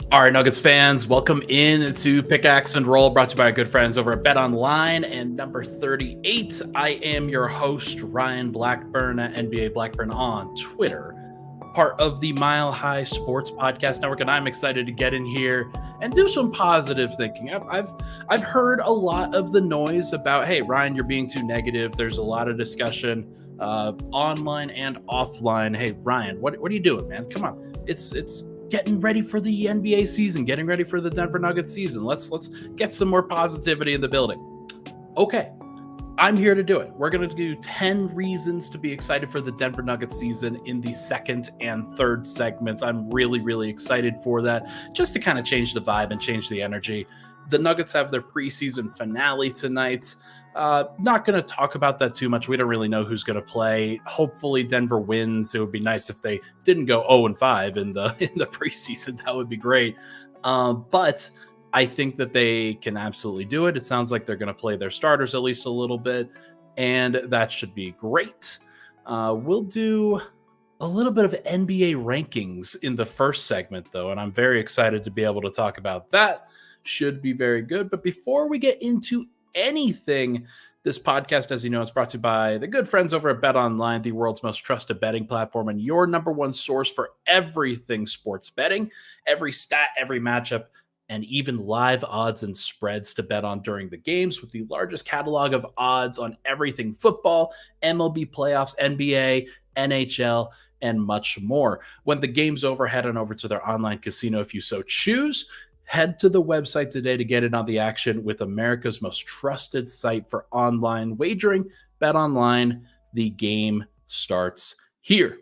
All right, Nuggets fans, welcome in to Pickaxe and Roll, brought to you by our good friends over at BetOnline. And number 38, I am your host, Ryan Blackburn at NBA Blackburn on Twitter, part of the Mile High Sports Podcast Network. And I'm excited to get in here and do some positive thinking. I've heard a lot of the noise about, hey, Ryan, you're being too negative. There's a lot of discussion online and offline. Hey, Ryan, what are you doing, man? Come on. It's getting ready for the NBA season, getting ready for the Denver Nuggets season. Let's get some more positivity in the building. Okay, I'm here to do it. We're going to do 10 reasons to be excited for the Denver Nuggets season in the second and third segments. I'm really, really excited for that, just to kind of change the vibe and change the energy. The Nuggets have their preseason finale tonight. Not going to talk about that too much. We don't really know who's going to play. Hopefully Denver wins. It would be nice if they didn't go 0-5 in the preseason. That would be great. But I think that they can absolutely do it. It sounds like they're going to play their starters at least a little bit, and that should be great. We'll do a little bit of NBA rankings in the first segment, though, and I'm very excited to be able to talk about that. Should be very good. But before we get into anything, this podcast, as you know, is brought to you by the good friends over at BetOnline, the world's most trusted betting platform and your number one source for everything sports betting, every stat, every matchup, and even live odds and spreads to bet on during the games, with the largest catalog of odds on everything football, MLB playoffs, NBA, NHL, and much more. When the game's over, head on over to their online casino if you so choose. Head to the website today to get in on the action with America's most trusted site for online wagering. BetOnline, the game starts here.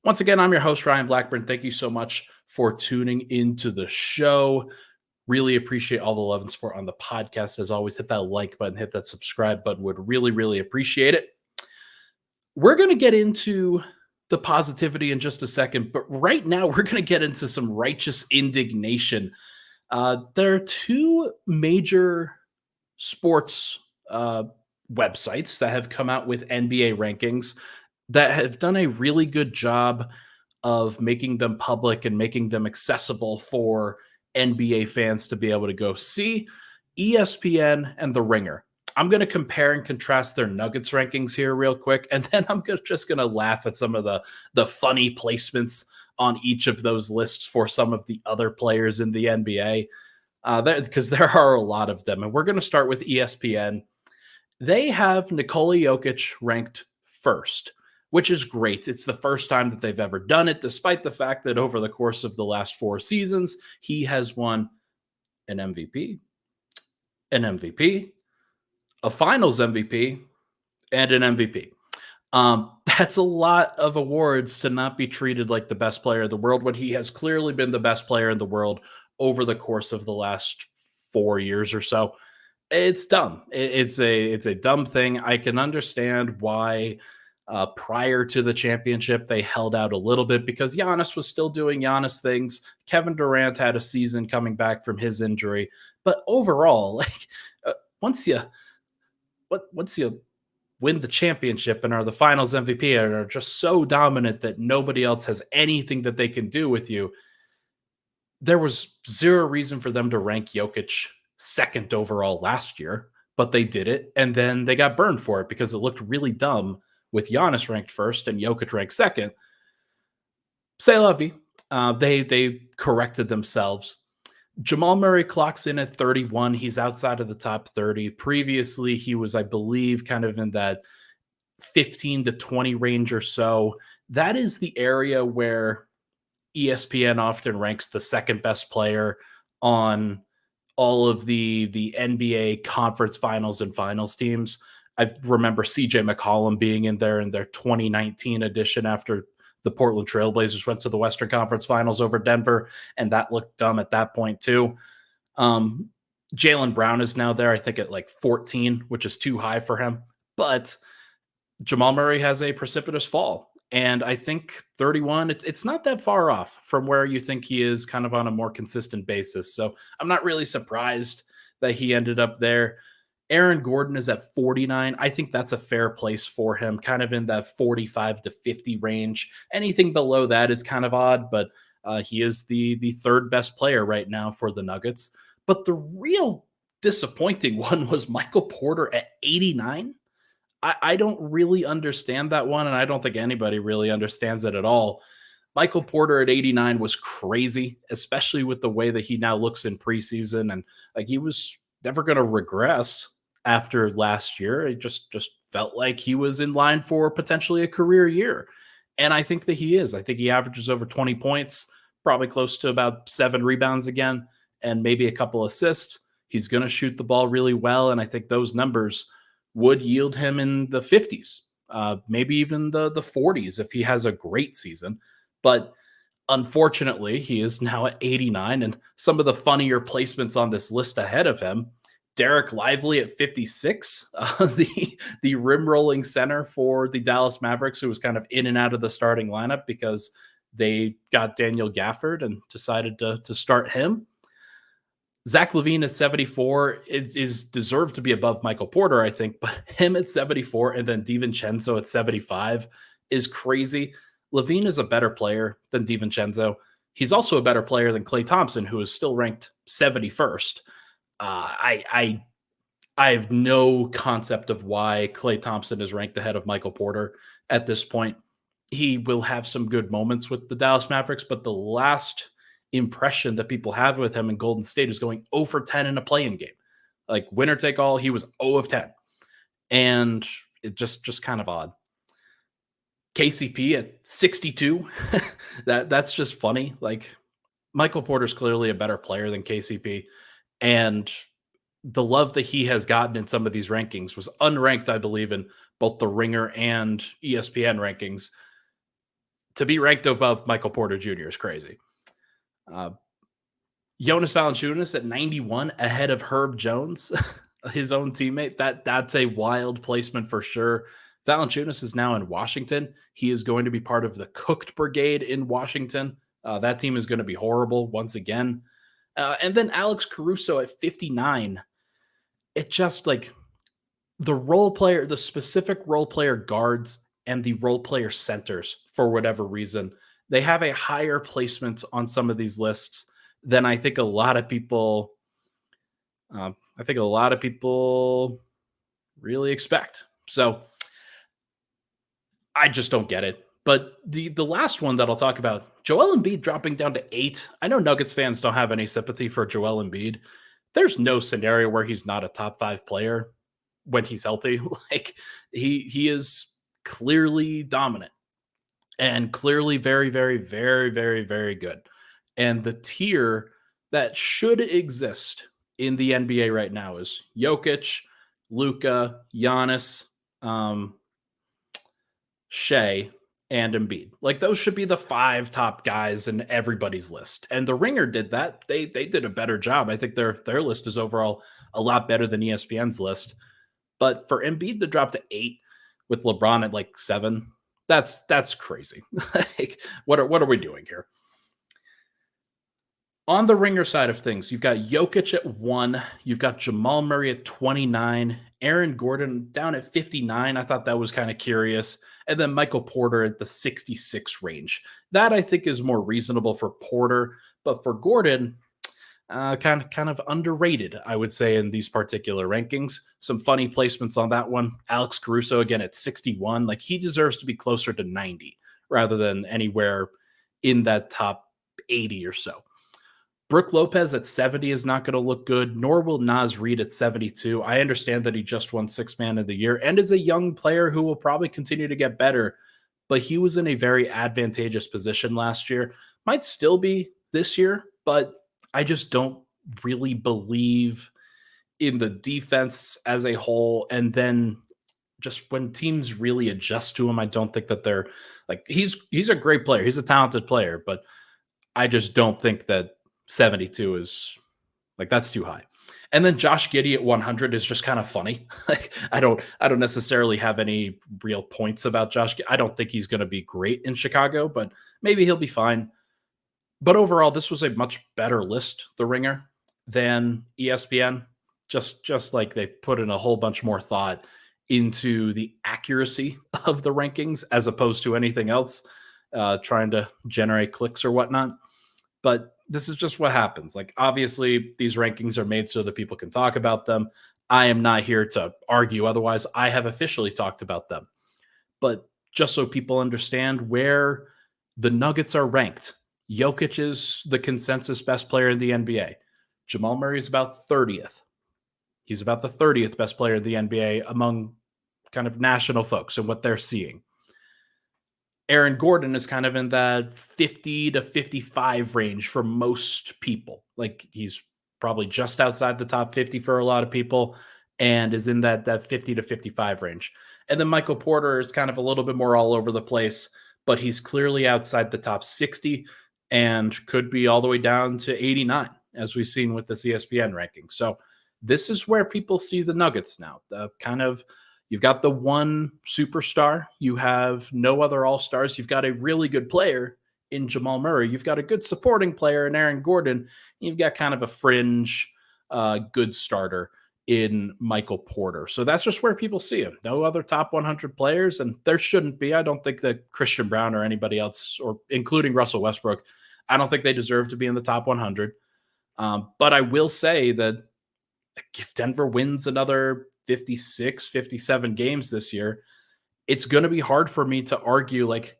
Once again, I'm your host, Ryan Blackburn. Thank you so much for tuning into the show. Really appreciate all the love and support on the podcast. As always, hit that like button, hit that subscribe button. Would really, really appreciate it. We're going to get into the positivity in just a second, but right now we're going to get into some righteous indignation. There are two major sports websites that have come out with NBA rankings that have done a really good job of making them public and making them accessible for NBA fans to be able to go see. ESPN and The Ringer. I'm going to compare and contrast their Nuggets rankings here real quick, and then I'm just going to laugh at some of the funny placements on each of those lists for some of the other players in the NBA, because there are a lot of them. And we're going to start with ESPN. They have Nikola Jokic ranked first, which is great. It's the first time that they've ever done it, despite the fact that over the course of the last 4 seasons, he has won an MVP, a finals MVP, and an MVP. That's a lot of awards to not be treated like the best player in the world when he has clearly been the best player in the world over the course of the last 4 years or so. It's dumb. It's a dumb thing. I can understand why prior to the championship they held out a little bit because Giannis was still doing Giannis things. Kevin Durant had a season coming back from his injury, but overall, like once you win the championship and are the finals MVP and are just so dominant that nobody else has anything that they can do with you, there was zero reason for them to rank Jokic second overall last year, but they did it, and then they got burned for it because it looked really dumb with Giannis ranked first and Jokic ranked second. C'est la vie. They corrected themselves. Jamal Murray clocks in at 31. He's outside of the top 30. Previously, he was, I believe, kind of in that 15 to 20 range or so. That is the area where ESPN often ranks the second best player on all of the NBA conference finals and finals teams. I remember CJ McCollum being in there in their 2019 edition after the Portland Trailblazers went to the Western Conference Finals over Denver, and that looked dumb at that point too. Jaylen Brown is now there, I think, at like 14, which is too high for him. But Jamal Murray has a precipitous fall. And I think 31, it's not that far off from where you think he is kind of on a more consistent basis. So I'm not really surprised that he ended up there. Aaron Gordon is at 49. I think that's a fair place for him, kind of in that 45 to 50 range. Anything below that is kind of odd, but He is the third best player right now for the Nuggets. But the real disappointing one was Michael Porter at 89. I don't really understand that one, and I don't think anybody really understands it at all. Michael Porter at 89 was crazy, especially with the way that he now looks in preseason, and like he was never going to regress after last year. It just felt like he was in line for potentially a career year, and I think that he is. I think he averages over 20 points, probably close to about 7 rebounds again, and maybe a couple assists. He's going to shoot the ball really well, and I think those numbers would yield him in the 50s, maybe even the 40s if he has a great season. But unfortunately, he is now at 89. And some of the funnier placements on this list ahead of him, Derek Lively at 56, the rim rolling center for the Dallas Mavericks, who was kind of in and out of the starting lineup because they got Daniel Gafford and decided to start him. Zach LaVine at 74 is deserved to be above Michael Porter, I think, but him at 74 and then DiVincenzo at 75 is crazy. LaVine is a better player than DiVincenzo. He's also a better player than Klay Thompson, who is still ranked 71st. I have no concept of why Klay Thompson is ranked ahead of Michael Porter at this point. He will have some good moments with the Dallas Mavericks, but the last impression that people have with him in Golden State is going 0 for 10 in a play-in game. Like winner take all, he was 0 of 10. And it just kind of odd. KCP at 62. That's just funny. Like Michael Porter's clearly a better player than KCP. And the love that he has gotten in some of these rankings was unranked, I believe, in both the Ringer and ESPN rankings. To be ranked above Michael Porter Jr. is crazy. Jonas Valanciunas at 91 ahead of Herb Jones, his own teammate. That's a wild placement for sure. Valanciunas is now in Washington. He is going to be part of the cooked brigade in Washington. That team is going to be horrible once again. And then Alex Caruso at 59. It just like the specific role player guards and the role player centers, for whatever reason, they have a higher placement on some of these lists than I think a lot of people really expect. So I just don't get it. But the last one that I'll talk about, Joel Embiid dropping down to 8. I know Nuggets fans don't have any sympathy for Joel Embiid. There's no scenario where he's not a top 5 player when he's healthy. Like he is clearly dominant and clearly very, very, very, very, very good. And the tier that should exist in the NBA right now is Jokic, Luka, Giannis, Shea, and Embiid. Like those should be the 5 top guys in everybody's list. And the Ringer did that. They did a better job. I think their list is overall a lot better than ESPN's list. But for Embiid to drop to 8 with LeBron at like 7, that's crazy. Like what are we doing here? On the Ringer side of things, you've got Jokic at 1. You've got Jamal Murray at 29. Aaron Gordon down at 59. I thought that was kind of curious. And then Michael Porter at the 66 range. That I think is more reasonable for Porter. But for Gordon, kind of underrated, I would say, in these particular rankings. Some funny placements on that one. Alex Caruso, again, at 61. Like he deserves to be closer to 90 rather than anywhere in that top 80 or so. Brook Lopez at 70 is not going to look good, nor will Naz Reid at 72. I understand that he just won 6th Man of the Year and is a young player who will probably continue to get better, but he was in a very advantageous position last year. Might still be this year, but I just don't really believe in the defense as a whole. And then just when teams really adjust to him, I don't think that they're like, he's a great player. He's a talented player, but I just don't think that 72 is like, that's too high. And then Josh Giddey at 100 is just kind of funny. Like I don't necessarily have any real points about Josh. I don't think he's going to be great in Chicago, but maybe he'll be fine. But overall, this was a much better list, the Ringer, than ESPN. Just like they put in a whole bunch more thought into the accuracy of the rankings as opposed to anything else, trying to generate clicks or whatnot. but this is just what happens. Like, obviously, these rankings are made so that people can talk about them. I am not here to argue otherwise. I have officially talked about them. But just so people understand where the Nuggets are ranked, Jokic is the consensus best player in the NBA. Jamal Murray is about 30th. He's about the 30th best player in the NBA among kind of national folks and what they're seeing. Aaron Gordon is kind of in that 50 to 55 range for most people. Like, he's probably just outside the top 50 for a lot of people and is in that 50 to 55 range. And then Michael Porter is kind of a little bit more all over the place, but he's clearly outside the top 60 and could be all the way down to 89, as we've seen with this ESPN ranking. So this is where people see the Nuggets now. The kind of, you've got the one superstar. You have no other all-stars. You've got a really good player in Jamal Murray. You've got a good supporting player in Aaron Gordon. You've got kind of a fringe good starter in Michael Porter. So that's just where people see him. No other top 100 players, and there shouldn't be. I don't think that Christian Brown or anybody else, or including Russell Westbrook, I don't think they deserve to be in the top 100. But I will say that if Denver wins another 56, 57 games this year, it's going to be hard for me to argue, like,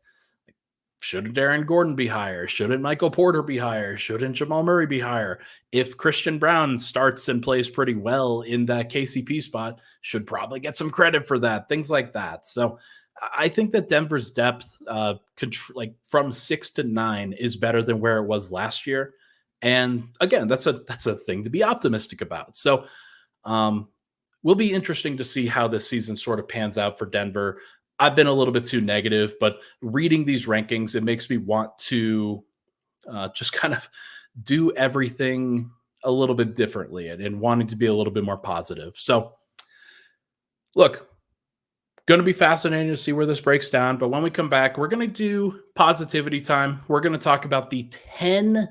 shouldn't Aaron Gordon be higher? Shouldn't Michael Porter be higher? Shouldn't Jamal Murray be higher? If Christian Brown starts and plays pretty well in that KCP spot, should probably get some credit for that, things like that. So I think that Denver's depth, like from 6 to 9, is better than where it was last year. And again, that's a thing to be optimistic about. So will be interesting to see how this season sort of pans out for Denver. I've been a little bit too negative, but reading these rankings, it makes me want to just kind of do everything a little bit differently and wanting to be a little bit more positive. So look, going to be fascinating to see where this breaks down. But when we come back, we're going to do positivity time. We're going to talk about the 10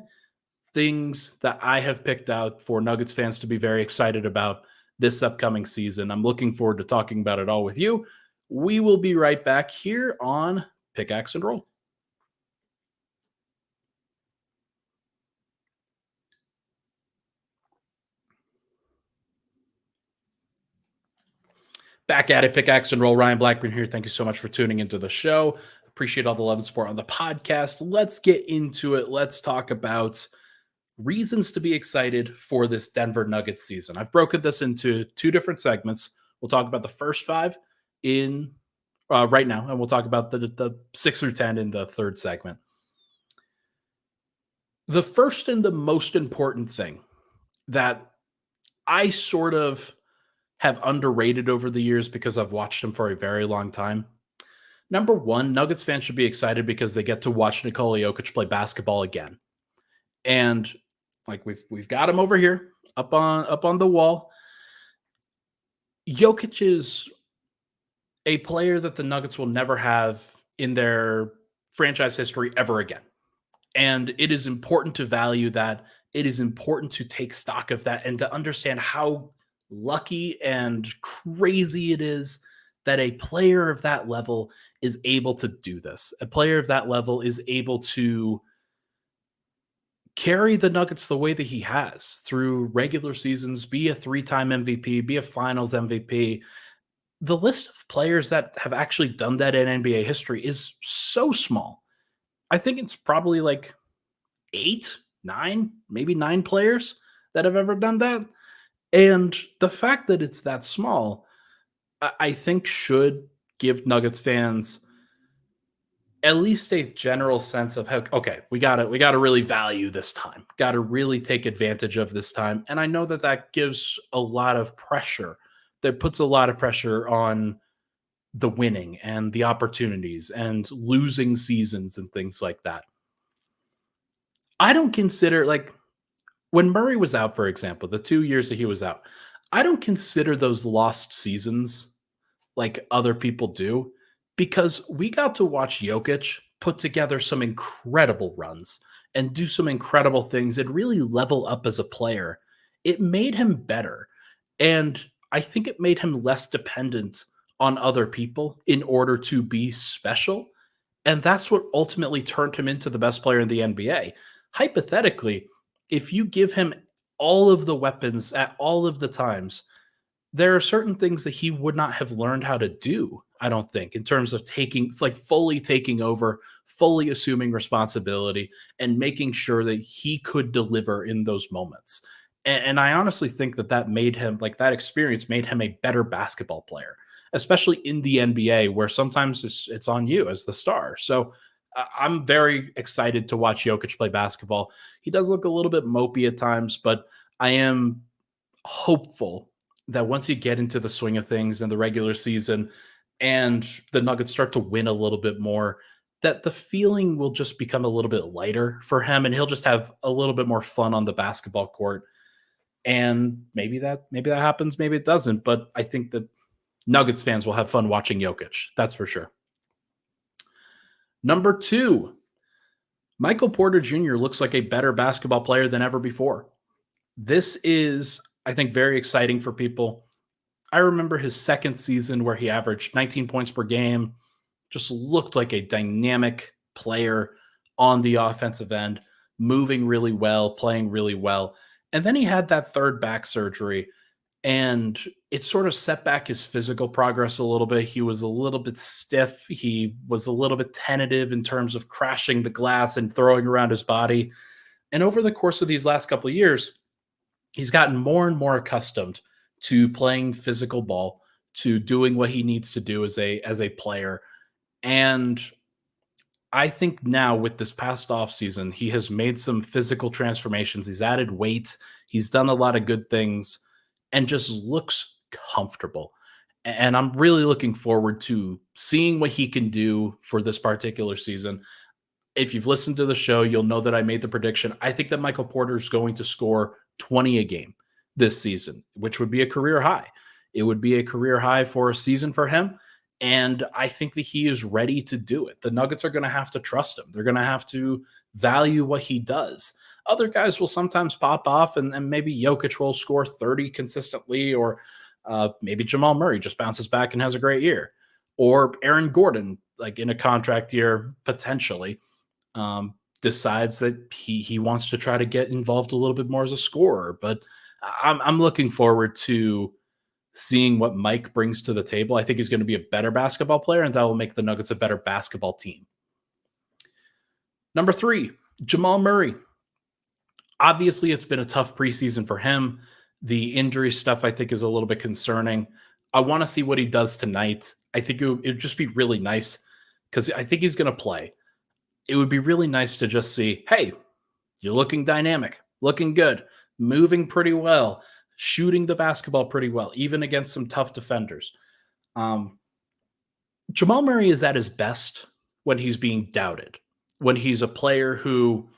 things that I have picked out for Nuggets fans to be very excited about this upcoming season. I'm looking forward to talking about it all with you. We will be right back here on Pickaxe and Roll. Back at it, Pickaxe and Roll. Ryan Blackburn here. Thank you so much for tuning into the show. Appreciate all the love and support on the podcast. Let's get into it. Let's talk about reasons to be excited for this Denver Nuggets season. I've broken this into 2 different segments. We'll talk about the first 5 in right now, and we'll talk about the 6 through 10 in the third segment. The first and the most important thing that I sort of have underrated over the years because I've watched them for a very long time. Number 1, Nuggets fans should be excited because they get to watch Nikola Jokic play basketball again. And like we've got him over here up on the wall. Jokic is a player that the Nuggets will never have in their franchise history ever again. And it is important to value that. It is important to take stock of that and to understand how lucky and crazy it is that a player of that level is able to do this. A player of that level is able to carry the Nuggets the way that he has through regular seasons, be a 3-time MVP, be a finals MVP. The list of players that have actually done that in NBA history is so small. I think it's probably like 8, 9, maybe 9 players that have ever done that. And the fact that it's that small, I think should give Nuggets fans at least a general sense of how, okay, we gotta really value this time, gotta really take advantage of this time. And I know that gives a lot of pressure, that puts a lot of pressure on the winning and the opportunities and losing seasons and things like that. I don't consider, like, when Murray was out, for example, the 2 years that he was out, I don't consider those lost seasons like other people do, because we got to watch Jokic put together some incredible runs and do some incredible things and really level up as a player. It made him better. And I think it made him less dependent on other people in order to be special. And that's what ultimately turned him into the best player in the NBA. hypothetically, if you give him all of the weapons at all of the times, there are certain things that he would not have learned how to do, I don't think, in terms of fully taking over, fully assuming responsibility, and making sure that he could deliver in those moments. And I honestly think that made him, like, that experience made him a better basketball player, especially in the NBA, where sometimes it's on you as the star. So I'm very excited to watch Jokic play basketball. He does look a little bit mopey at times, but I am hopeful that once you get into the swing of things in the regular season and the Nuggets start to win a little bit more, that the feeling will just become a little bit lighter for him and he'll just have a little bit more fun on the basketball court. And maybe that happens, maybe it doesn't, but I think that Nuggets fans will have fun watching Jokic. That's for sure. Number 2, Michael Porter Jr. looks like a better basketball player than ever before. This is, I think, very exciting for people. I remember his second season where he averaged 19 points per game, just looked like a dynamic player on the offensive end, moving really well, playing really well. And then he had that third back surgery, and it sort of set back his physical progress a little bit. He was a little bit stiff. He was a little bit tentative in terms of crashing the glass and throwing around his body. And over the course of these last couple of years, he's gotten more and more accustomed to playing physical ball, to doing what he needs to do as a player. And I think now with this past offseason, he has made some physical transformations. He's added weight, he's done a lot of good things, and just looks comfortable. And I'm really looking forward to seeing what he can do for this particular season. If you've listened to the show, you'll know that I made the prediction. I think that Michael Porter is going to score 20 a game this season, which would be a career high. It would be a career high for a season for him. And I think that he is ready to do it. The Nuggets are going to have to trust him. They're going to have to value what he does. Other guys will sometimes pop off, and maybe Jokic will score 30 consistently, or maybe Jamal Murray just bounces back and has a great year, or Aaron Gordon, like in a contract year, potentially decides that he wants to try to get involved a little bit more as a scorer. But I'm looking forward to seeing what Mike brings to the table. I think he's going to be a better basketball player, and that will make the Nuggets a better basketball team. Number 3, Jamal Murray. Obviously, it's been a tough preseason for him. The injury stuff, I think, is a little bit concerning. I want to see what he does tonight. I think it would just be really nice because I think he's going to play. It would be really nice to just see, hey, you're looking dynamic, looking good, moving pretty well, shooting the basketball pretty well, even against some tough defenders. Jamal Murray is at his best when he's being doubted, when he's a player who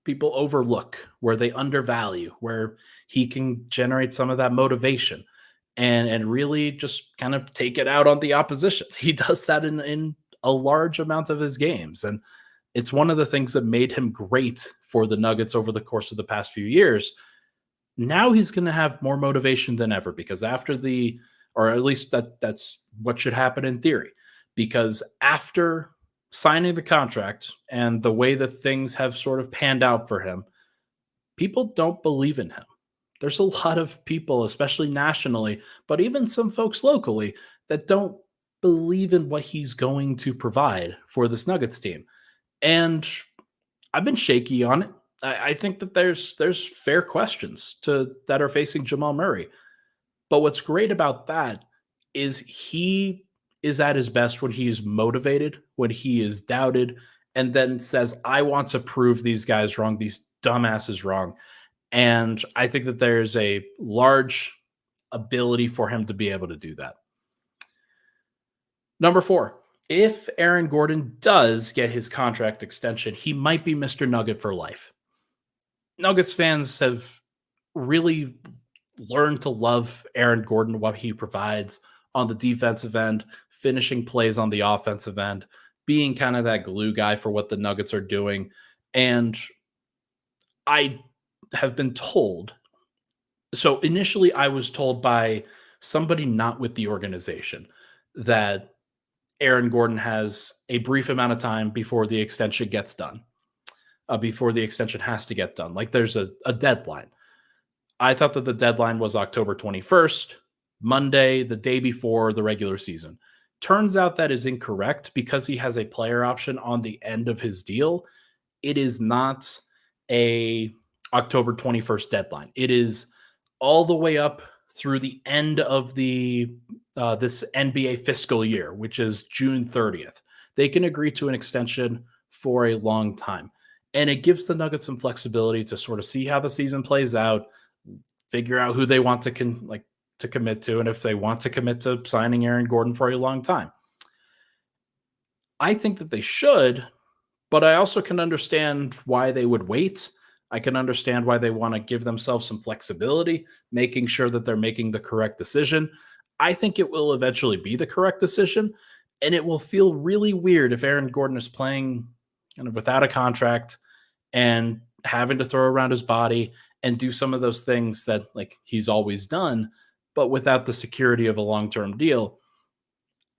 people overlook, where they undervalue, where he can generate some of that motivation and really just kind of take it out on the opposition. He does that in a large amount of his games. And it's one of the things that made him great for the Nuggets over the course of the past few years. Now he's going to have more motivation than ever because or at least that's what should happen in theory, because after signing the contract and the way that things have sort of panned out for him, people don't believe in him. There's a lot of people, especially nationally, but even some folks locally, that don't believe in what he's going to provide for this Nuggets team. And I've been shaky on it. I think that there's fair questions that are facing Jamal Murray. But what's great about that is he is at his best when he is motivated, when he is doubted, and then says, I want to prove these guys wrong, these dumbasses wrong. And I think that there's a large ability for him to be able to do that. Number 4, if Aaron Gordon does get his contract extension, he might be Mr. Nugget for life. Nuggets fans have really learned to love Aaron Gordon, what he provides on the defensive end, finishing plays on the offensive end, being kind of that glue guy for what the Nuggets are doing. And I have been told, so initially I was told by somebody not with the organization that Aaron Gordon has a brief amount of time before the extension gets done. before the extension has to get done. Like there's a deadline. I thought that the deadline was October 21st, Monday, the day before the regular season. Turns out that is incorrect because he has a player option on the end of his deal. It is not a October 21st deadline. It is all the way up through the end of the this NBA fiscal year, which is June 30th. They can agree to an extension for a long time. And it gives the Nuggets some flexibility to sort of see how the season plays out, figure out who they want to commit to, and if they want to commit to signing Aaron Gordon for a long time. I think that they should, but I also can understand why they would wait. I can understand why they want to give themselves some flexibility, making sure that they're making the correct decision. I think it will eventually be the correct decision, and it will feel really weird if Aaron Gordon is playing kind of without a contract and having to throw around his body and do some of those things that like he's always done, but without the security of a long-term deal.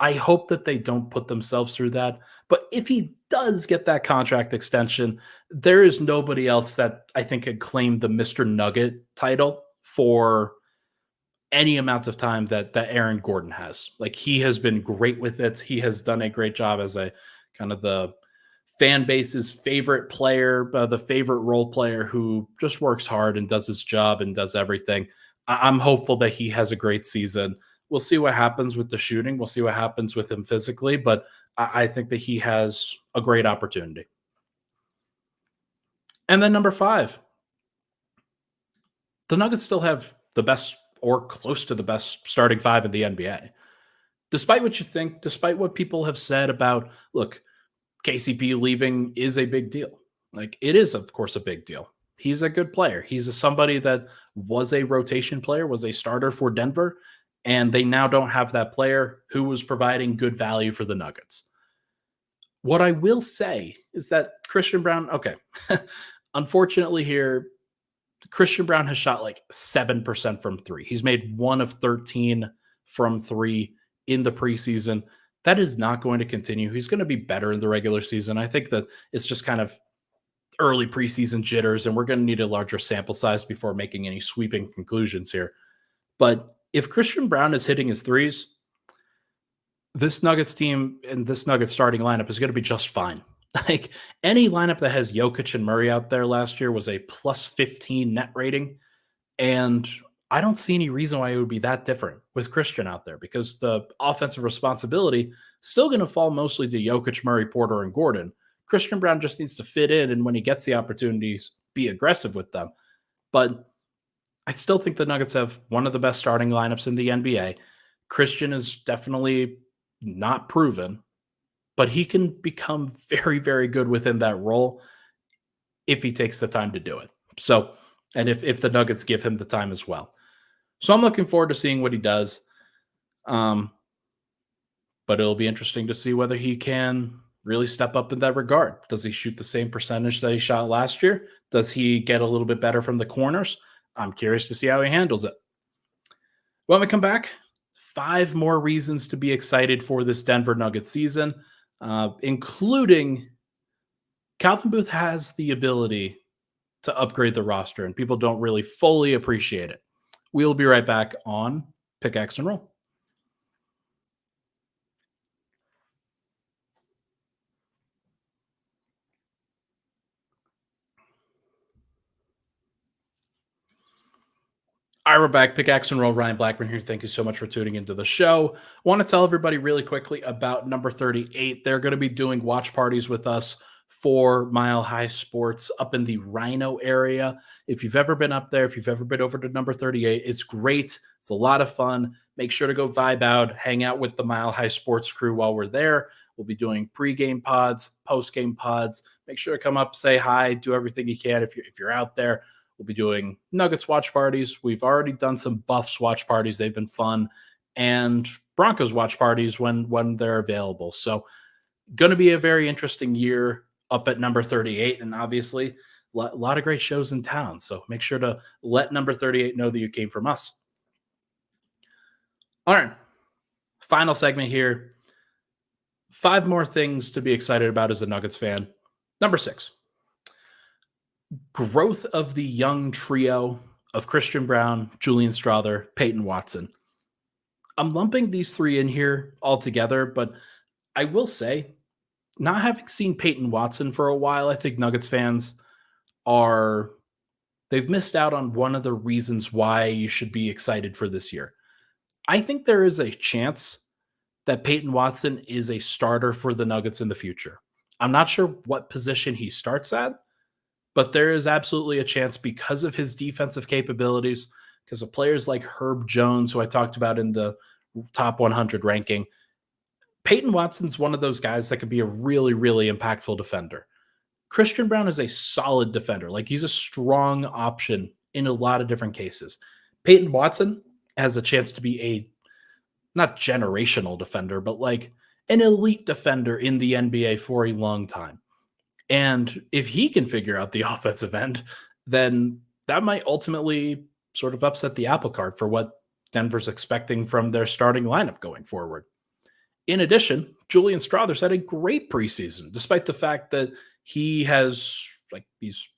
I hope that they don't put themselves through that. But if he does get that contract extension, there is nobody else that I think could claim the Mr. Nugget title for any amount of time that Aaron Gordon has. Like he has been great with it. He has done a great job as a kind of the fan base's favorite player, the favorite role player who just works hard and does his job and does everything. I'm hopeful that he has a great season. We'll see what happens with the shooting. We'll see what happens with him physically, but I think that he has a great opportunity. And then number 5, the Nuggets still have the best or close to the best starting 5 in the NBA. Despite what you think, despite what people have said about, look, KCP leaving is a big deal. Like it is, of course, a big deal. He's a good player. He's somebody that was a rotation player, was a starter for Denver, and they now don't have that player who was providing good value for the Nuggets. What I will say is that Christian Braun, okay, unfortunately here, Christian Braun has shot like 7% from 3. He's made 1 of 13 from 3 in the preseason. That is not going to continue. He's going to be better in the regular season. I think that it's just kind of early preseason jitters, and we're going to need a larger sample size before making any sweeping conclusions here. But if Christian Braun is hitting his threes, this Nuggets team and this Nuggets starting lineup is going to be just fine. Like any lineup that has Jokic and Murray out there last year was a plus 15 net rating. And I don't see any reason why it would be that different with Christian out there because the offensive responsibility still going to fall mostly to Jokic, Murray, Porter, and Gordon. Christian Braun just needs to fit in, and when he gets the opportunities, be aggressive with them. But I still think the Nuggets have one of the best starting lineups in the NBA. Christian is definitely not proven, but he can become very, very good within that role if he takes the time to do it. So, and if the Nuggets give him the time as well. So I'm looking forward to seeing what he does. But it'll be interesting to see whether he can really step up in that regard. Does he shoot the same percentage that he shot last year? Does he get a little bit better from the corners? I'm curious to see how he handles it. When we come back, 5 more reasons to be excited for this Denver Nuggets season, including Calvin Booth has the ability to upgrade the roster, and people don't really fully appreciate it. We'll be right back on Pickaxe and Roll. All right, we're back. Pickaxe and Roll. Ryan Blackburn here. Thank you so much for tuning into the show. I want to tell everybody really quickly about number 38. They're going to be doing watch parties with us for Mile High Sports up in the Rhino area. If you've ever been up there, if you've ever been over to number 38, it's great. It's a lot of fun. Make sure to go vibe out, hang out with the Mile High Sports crew while we're there. We'll be doing pregame pods, postgame pods. Make sure to come up, say hi, do everything you can if you're out there. We'll be doing Nuggets watch parties. We've already done some Buffs watch parties. They've been fun. And Broncos watch parties when they're available. So going to be a very interesting year up at number 38. And obviously, a lot of great shows in town. So make sure to let number 38 know that you came from us. All right. Final segment here. 5 more things to be excited about as a Nuggets fan. Number 6. growth of the young trio of Christian Brown, Julian Strother, Peyton Watson. I'm lumping these three in here all together, but I will say, not having seen Peyton Watson for a while, I think Nuggets fans are they've missed out on one of the reasons why you should be excited for this year. I think there is a chance that Peyton Watson is a starter for the Nuggets in the future. I'm not sure what position he starts at, but there is absolutely a chance because of his defensive capabilities, because of players like Herb Jones, who I talked about in the top 100 ranking. Peyton Watson's one of those guys that could be a really, really impactful defender. Christian Brown is a solid defender. Like, he's a strong option in a lot of different cases. Peyton Watson has a chance to be a not generational defender, but like an elite defender in the NBA for a long time. And if he can figure out the offensive end, then that might ultimately sort of upset the apple cart for what Denver's expecting from their starting lineup going forward. In addition, Julian Strother's had a great preseason, despite the fact that he's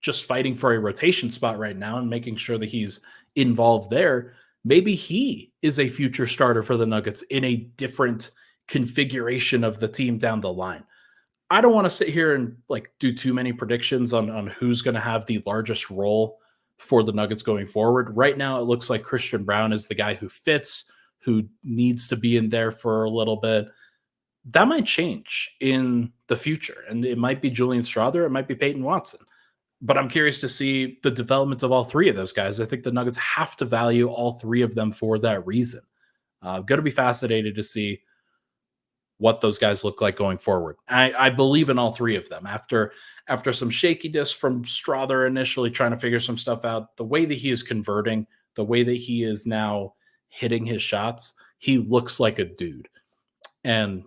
just fighting for a rotation spot right now and making sure that he's involved there. Maybe he is a future starter for the Nuggets in a different configuration of the team down the line. I don't want to sit here and like do too many predictions on who's going to have the largest role for the Nuggets going forward. Right now, it looks like Christian Brown is the guy who fits, who needs to be in there for a little bit. That might change in the future, and it might be Julian Strother, it might be Peyton Watson. But I'm curious to see the development of all three of those guys. I think the Nuggets have to value all three of them for that reason. Going to be fascinated to see what those guys look like going forward. I believe in all three of them. After some shakiness from Strother initially trying to figure some stuff out, the way that he is converting, the way that he is now hitting his shots, he looks like a dude. And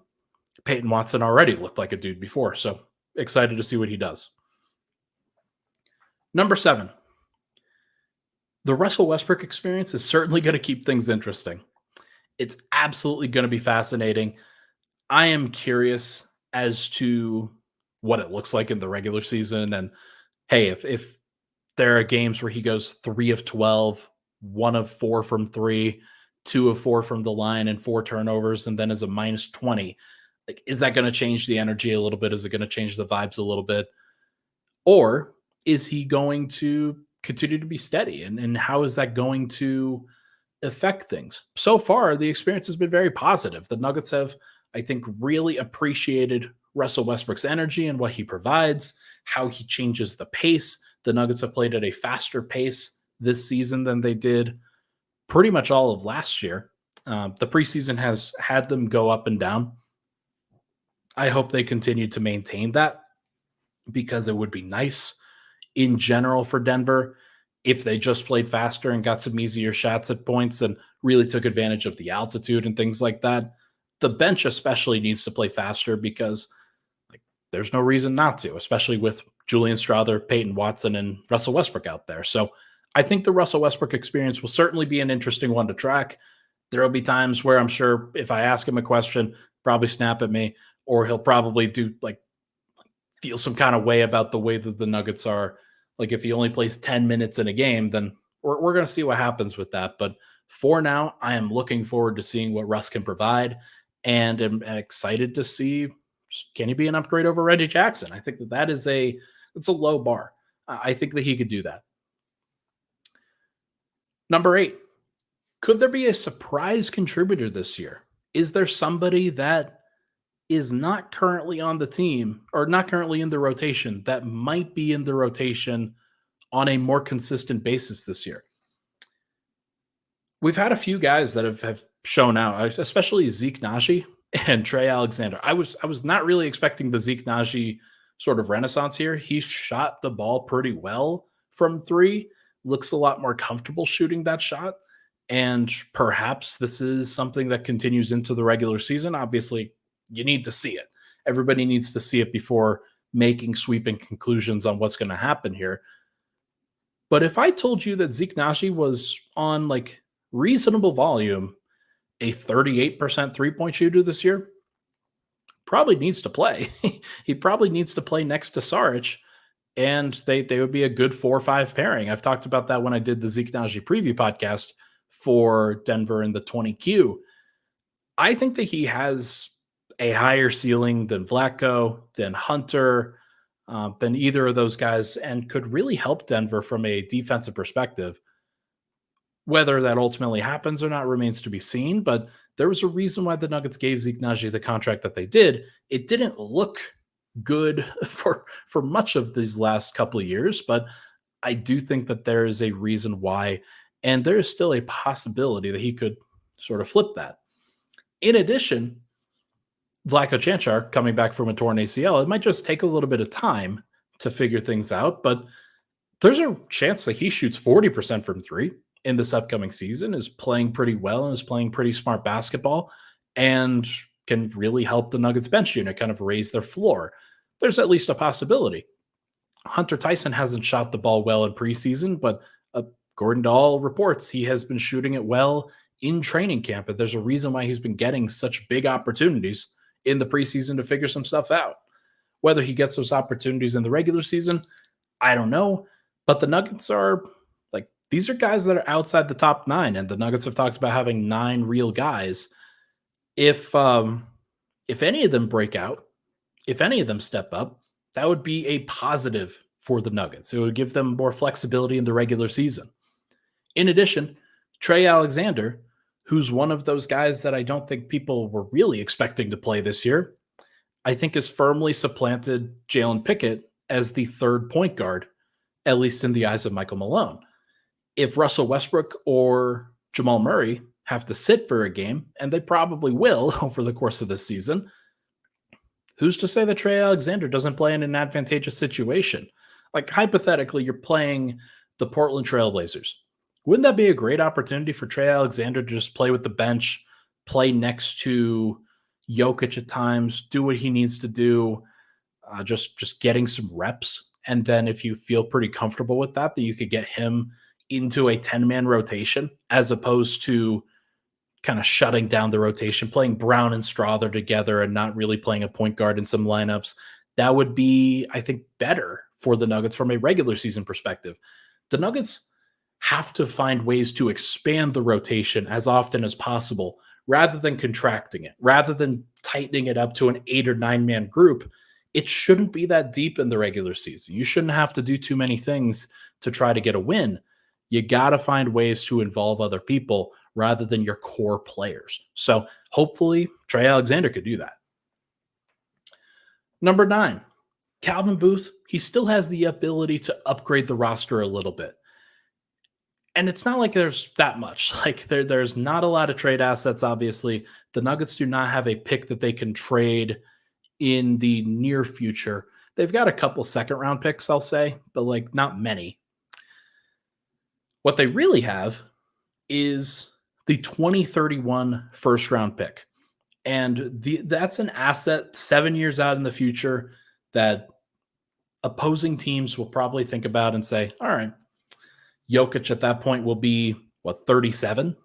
Peyton Watson already looked like a dude before, so excited to see what he does. Number 7, the Russell Westbrook experience is certainly going to keep things interesting. It's absolutely going to be fascinating. I am curious as to what it looks like in the regular season. And hey, if there are games where he goes 3 of 12, 1 of 4 from 3, 2 of 4 from the line, and 4 turnovers, and then is a minus 20, like, is that going to change the energy a little bit? Is it going to change the vibes a little bit? Or is he going to continue to be steady? And how is that going to affect things? So far, the experience has been very positive. The Nuggets have, I think, really appreciated Russell Westbrook's energy and what he provides, how he changes the pace. The Nuggets have played at a faster pace this season than they did pretty much all of last year. The preseason has had them go up and down. I hope they continue to maintain that, because it would be nice in general for Denver if they just played faster and got some easier shots at points and really took advantage of the altitude and things like that. The bench especially needs to play faster, because there's no reason not to, especially with Julian Strother, Peyton Watson, and Russell Westbrook out there. So I think the Russell Westbrook experience will certainly be an interesting one to track. There will be times where I'm sure if I ask him a question, probably snap at me, or he'll probably feel some kind of way about the way that the Nuggets are. Like, if he only plays 10 minutes in a game, then we're going to see what happens with that. But for now, I am looking forward to seeing what Russ can provide, and am excited to see, can he be an upgrade over Reggie Jackson? I think it's a low bar. I think that he could do that. Number 8, could there be a surprise contributor this year? Is there somebody that is not currently on the team or not currently in the rotation that might be in the rotation on a more consistent basis this year? We've had a few guys that have shown out, especially Zeke Naji and Trey Alexander. I was not really expecting the Zeke Naji sort of renaissance here. He shot the ball pretty well from 3, looks a lot more comfortable shooting that shot. And perhaps this is something that continues into the regular season. Obviously, you need to see it. Everybody needs to see it before making sweeping conclusions on what's going to happen here. But if I told you that Zeke Naji was on reasonable volume, a 38% 3-point shooter this year, probably needs to play. He probably needs to play next to Saric. and they would be a good 4 or 5 pairing. I've talked about that when I did the Zeke Najee preview podcast for Denver in the 20Q. I think that he has a higher ceiling than Flacco, than Hunter, than either of those guys, and could really help Denver from a defensive perspective. Whether that ultimately happens or not remains to be seen, but there was a reason why the Nuggets gave Zeke Najee the contract that they did. It didn't look good for much of these last couple of years, but I do think that there is a reason why, and there is still a possibility that he could sort of flip that. In addition, Vlatko Cancar coming back from a torn ACL, it might just take a little bit of time to figure things out, but there's a chance that he shoots 40% from three in this upcoming season, is playing pretty well and is playing pretty smart basketball, and can really help the Nuggets bench unit kind of raise their floor. There's at least a possibility. Hunter Tyson hasn't shot the ball well in preseason, but according to all reports, he has been shooting it well in training camp. And there's a reason why he's been getting such big opportunities in the preseason to figure some stuff out. Whether he gets those opportunities in the regular season, I don't know. But the Nuggets are like, these are guys that are outside the top 9, and the Nuggets have talked about having 9 real guys. If any of them break out, if any of them step up, that would be a positive for the Nuggets. It would give them more flexibility in the regular season. In addition, Trey Alexander, who's one of those guys that I don't think people were really expecting to play this year, I think has firmly supplanted Jalen Pickett as the third point guard, at least in the eyes of Michael Malone. If Russell Westbrook or Jamal Murray have to sit for a game, and they probably will over the course of this season, who's to say that Trey Alexander doesn't play in an advantageous situation? Like, hypothetically, you're playing the Portland Trailblazers. Wouldn't that be a great opportunity for Trey Alexander to just play with the bench, play next to Jokic at times, do what he needs to do, just getting some reps? And then if you feel pretty comfortable with that you could get him into a 10-man rotation as opposed to kind of shutting down the rotation, playing Brown and Strother together and not really playing a point guard in some lineups. That would be, I think, better for the Nuggets from a regular season perspective. The Nuggets have to find ways to expand the rotation as often as possible rather than contracting it, rather than tightening it up to an 8 or 9-man group. It shouldn't be that deep in the regular season. You shouldn't have to do too many things to try to get a win. You got to find ways to involve other people rather than your core players. So hopefully Trey Alexander could do that. Number 9, Calvin Booth. He still has the ability to upgrade the roster a little bit. And it's not like there's that much. Like there's not a lot of trade assets, obviously. The Nuggets do not have a pick that they can trade in the near future. They've got a couple second-round picks, I'll say, but like not many. What they really have is the 2031 first-round pick. And that's an asset 7 years out in the future that opposing teams will probably think about and say, all right, Jokic at that point will be, 37?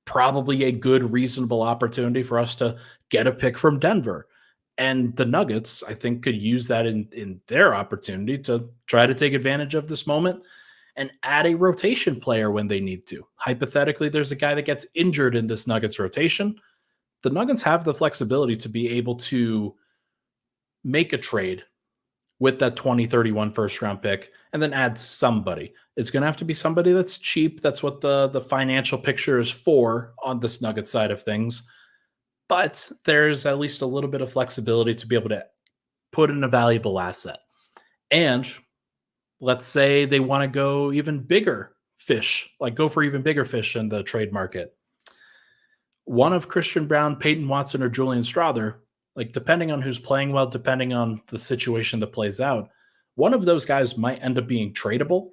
Probably a good, reasonable opportunity for us to get a pick from Denver. And the Nuggets, I think, could use that in their opportunity to try to take advantage of this moment and add a rotation player when they need to. Hypothetically, there's a guy that gets injured in this Nuggets rotation. The Nuggets have the flexibility to be able to make a trade with that 2031 first-round pick and then add somebody. It's going to have to be somebody that's cheap. That's what the financial picture is for on this Nuggets side of things. But there's at least a little bit of flexibility to be able to put in a valuable asset. And let's say they want to go even bigger fish, like go for even bigger fish in the trade market. One of Christian Brown, Peyton Watson, or Julian Strother, like depending on who's playing well, depending on the situation that plays out, one of those guys might end up being tradable.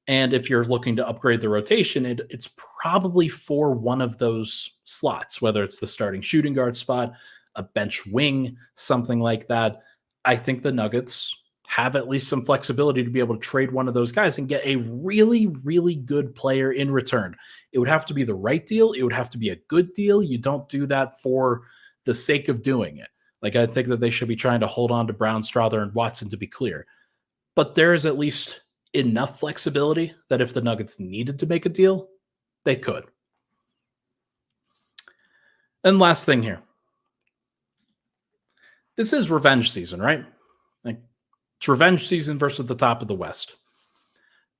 And if you're looking to upgrade the rotation, it's probably for one of those slots, whether it's the starting shooting guard spot, a bench wing, something like that. I think the Nuggets have at least some flexibility to be able to trade one of those guys and get a really, really good player in return. It would have to be the right deal. It would have to be a good deal. You don't do that for the sake of doing it. Like, I think that they should be trying to hold on to Brown, Strother, and Watson, to be clear. but there is at least enough flexibility that if the Nuggets needed to make a deal, they could. And last thing here. This is revenge season, right? Like, it's revenge season versus the top of the West.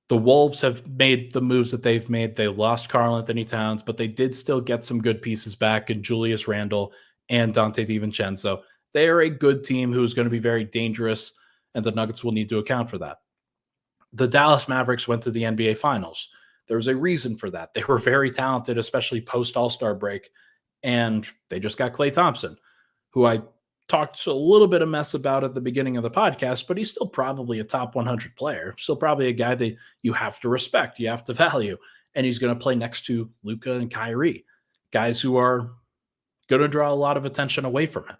The Wolves have made the moves that they've made. They lost Karl-Anthony Towns, but they did still get some good pieces back in Julius Randle and Dante DiVincenzo. They are a good team who's going to be very dangerous, and the Nuggets will need to account for that. The Dallas Mavericks went to the NBA Finals. There was a reason for that. They were very talented, especially post All-Star break, and they just got Klay Thompson, who I talked a little bit of mess about at the beginning of the podcast, but he's still probably a top 100 player, still probably a guy that you have to respect, you have to value, and he's going to play next to Luka and Kyrie, guys who are going to draw a lot of attention away from him.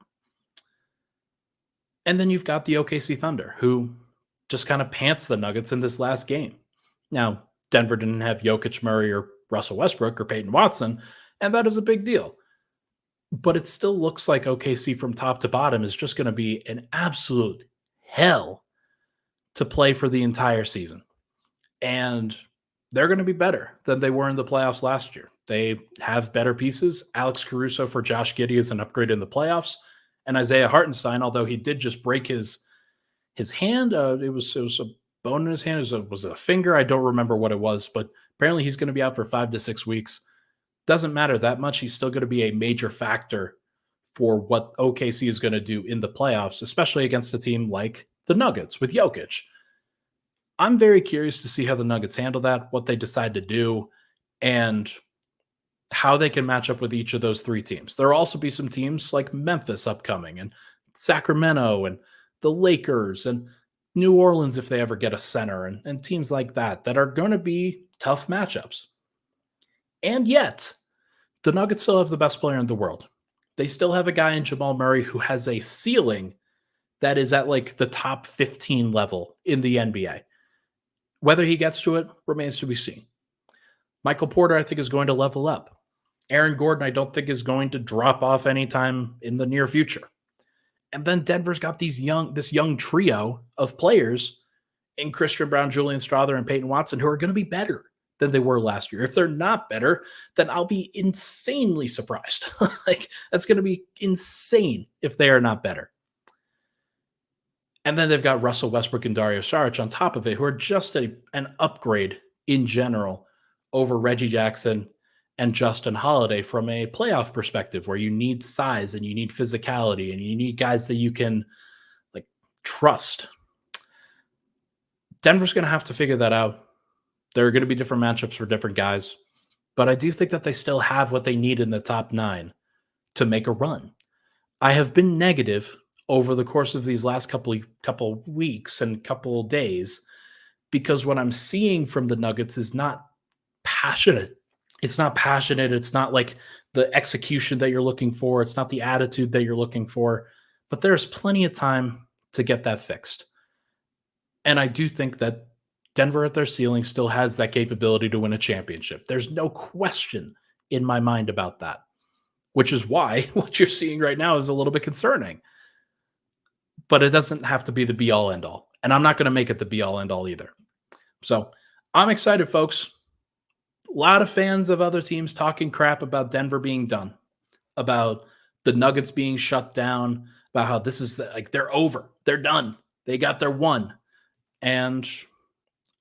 And then you've got the OKC Thunder, who just kind of pants the Nuggets in this last game. Now, Denver didn't have Jokic, Murray, or Russell Westbrook, or Peyton Watson, and that is a big deal. But it still looks like OKC from top to bottom is just going to be an absolute hell to play for the entire season. And they're going to be better than they were in the playoffs last year. They have better pieces. Alex Caruso for Josh Giddey is an upgrade in the playoffs. And Isaiah Hartenstein, although he did just break his hand, it was a bone in his hand. Was it a finger? I don't remember what it was, but apparently he's going to be out for 5 to 6 weeks. Doesn't matter that much. He's still going to be a major factor for what OKC is going to do in the playoffs, especially against a team like the Nuggets with Jokic. I'm very curious to see how the Nuggets handle that, what they decide to do, and how they can match up with each of those three teams. There will also be some teams like Memphis upcoming, and Sacramento, and the Lakers, and New Orleans if they ever get a center, and teams like that are going to be tough matchups. And yet, the Nuggets still have the best player in the world. They still have a guy in Jamal Murray who has a ceiling that is at like the top 15 level in the NBA. Whether he gets to it remains to be seen. Michael Porter, I think, is going to level up. Aaron Gordon, I don't think, is going to drop off anytime in the near future. And then Denver's got this young trio of players in Christian Braun, Julian Strawther, and Peyton Watson who are going to be better than they were last year. If they're not better, then I'll be insanely surprised. Like, that's going to be insane if they are not better. And then they've got Russell Westbrook and Dario Saric on top of it, who are just an upgrade in general over Reggie Jackson and Justin Holiday from a playoff perspective, where you need size and you need physicality and you need guys that you can like trust. Denver's going to have to figure that out. There are going to be different matchups for different guys, but I do think that they still have what they need in the top 9 to make a run. I have been negative over the course of these last couple weeks and couple days because what I'm seeing from the Nuggets is not passionate. It's not passionate. It's not like the execution that you're looking for. It's not the attitude that you're looking for, but there's plenty of time to get that fixed. And I do think that Denver at their ceiling still has that capability to win a championship. There's no question in my mind about that, which is why what you're seeing right now is a little bit concerning. But it doesn't have to be the be-all, end-all. And I'm not going to make it the be-all, end-all either. So I'm excited, folks. A lot of fans of other teams talking crap about Denver being done, about the Nuggets being shut down, about how this is they're over. They're done. They got their one. And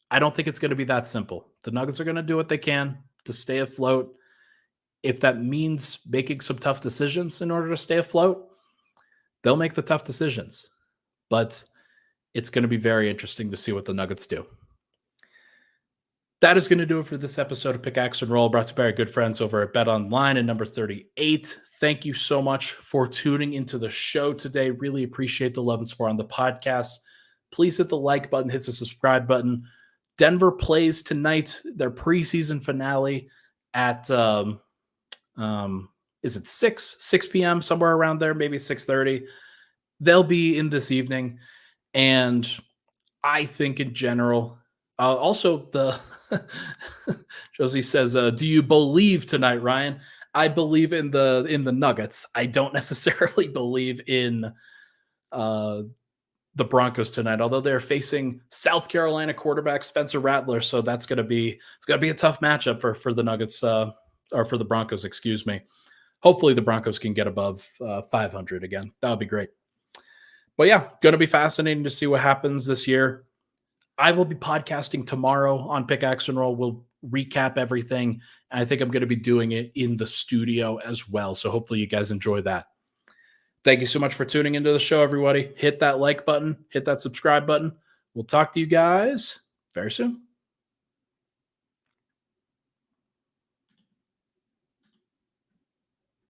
I don't think it's going to be that simple. The Nuggets are going to do what they can to stay afloat. If that means making some tough decisions in order to stay afloat, they'll make the tough decisions. But it's going to be very interesting to see what the Nuggets do. That is going to do it for this episode of Pickaxe and Roll, brought to you by our good friends over at BetOnline at number 38. Thank you so much for tuning into the show today. Really appreciate the love and support on the podcast. Please hit the like button, hit the subscribe button. Denver plays tonight, their preseason finale at, is it 6 p.m., somewhere around there, maybe 6:30. They'll be in this evening. And I think in general, also the Josie says, do you believe tonight, Ryan? I believe in the Nuggets. I don't necessarily believe in the Broncos tonight, although they're facing South Carolina quarterback Spencer Rattler. So it's going to be a tough matchup for the Nuggets, or for the Broncos, excuse me. Hopefully the Broncos can get above 500 again. That would be great. But yeah, going to be fascinating to see what happens this year. I will be podcasting tomorrow on Pickaxe and Roll. We'll recap everything. And I think I'm going to be doing it in the studio as well. So hopefully you guys enjoy that. Thank you so much for tuning into the show, everybody. Hit that like button, hit that subscribe button. We'll talk to you guys very soon.